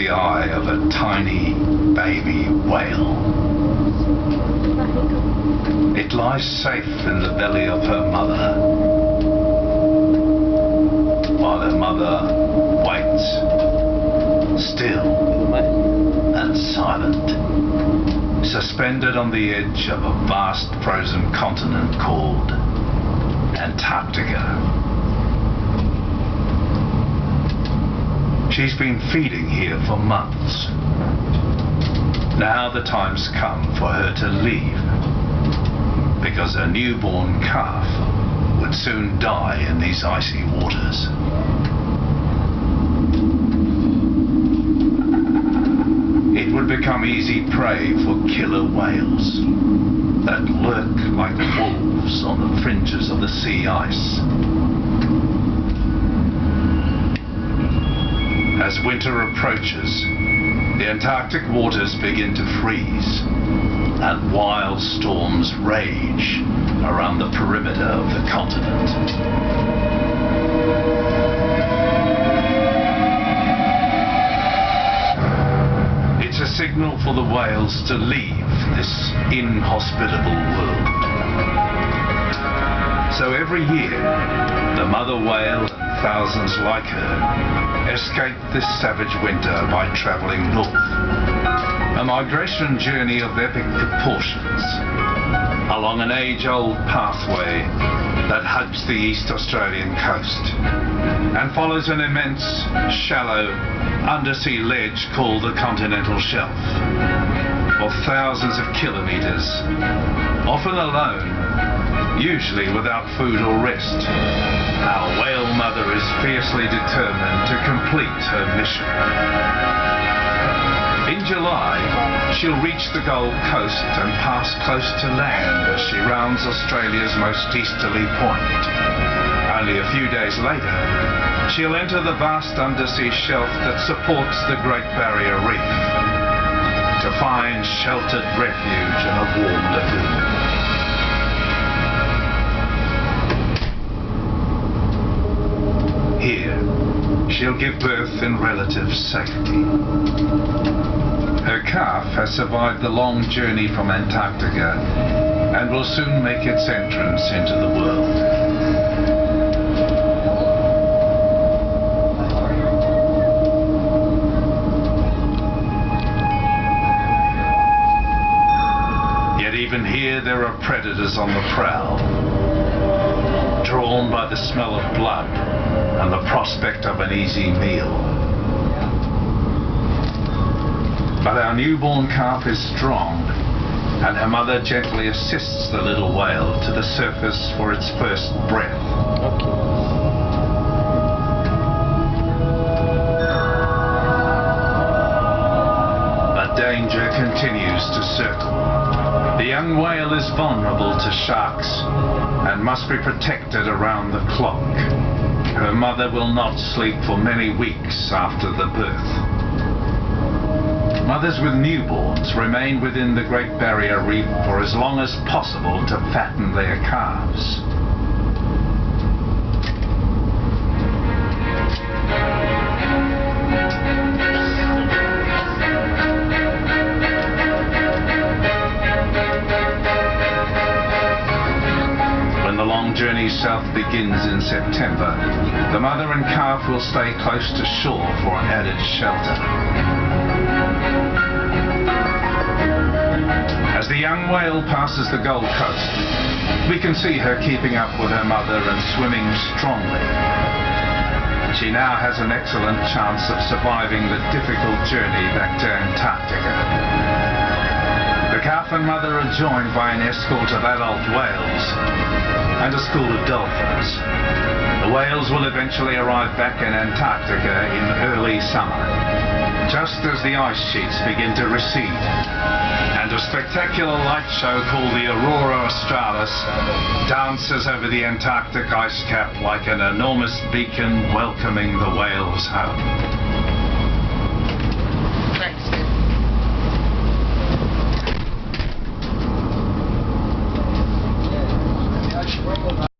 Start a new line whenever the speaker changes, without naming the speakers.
the eye of a tiny baby whale. It lies safe in the belly of her mother, while her mother waits, still and silent, suspended on the edge of a vast frozen continent called Antarctica. She's been feeding here for months. Now the time's come for her to leave, because her newborn calf would soon die in these icy waters. It would become easy prey for killer whales that lurk like wolves on the fringes of the sea ice. As winter approaches, the Antarctic waters begin to freeze and wild storms rage around the perimeter of the continent. It's a signal for the whales to leave this inhospitable world. So every year, the mother whale and thousands like her escape this savage winter by travelling north. A migration journey of epic proportions along an age-old pathway that hugs the East Australian coast and follows an immense, shallow, undersea ledge called the continental shelf for thousands of kilometres, often alone, usually without food or rest. Our whale mother is fiercely determined to complete her mission. In July, she'll reach the Gold Coast and pass close to land as she rounds Australia's most easterly point. Only a few days later, she'll enter the vast undersea shelf that supports the Great Barrier Reef to find sheltered refuge in a warm lagoon. Here, she'll give birth in relative safety. Her calf has survived the long journey from Antarctica and will soon make its entrance into the world. Yet even here there are predators on the prowl, drawn by the smell of blood and the prospect of an easy meal. But our newborn calf is strong, and her mother gently assists the little whale to the surface for its first breath. But danger continues to circle. The young whale is vulnerable to sharks and must be protected around the clock. Her mother will not sleep for many weeks after the birth. Mothers with newborns remain within the Great Barrier Reef for as long as possible to fatten their calves. When the long journey south begins in September, the mother and calf will stay close to shore for added shelter. As the young whale passes the Gold Coast, we can see her keeping up with her mother and swimming strongly. She now has an excellent chance of surviving the difficult journey back to Antarctica. The calf and mother are joined by an escort of adult whales and a school of dolphins. The whales will eventually arrive back in Antarctica in early summer, just as the ice sheets begin to recede, and a spectacular light show called the Aurora Australis dances over the Antarctic ice cap like an enormous beacon welcoming the whales home.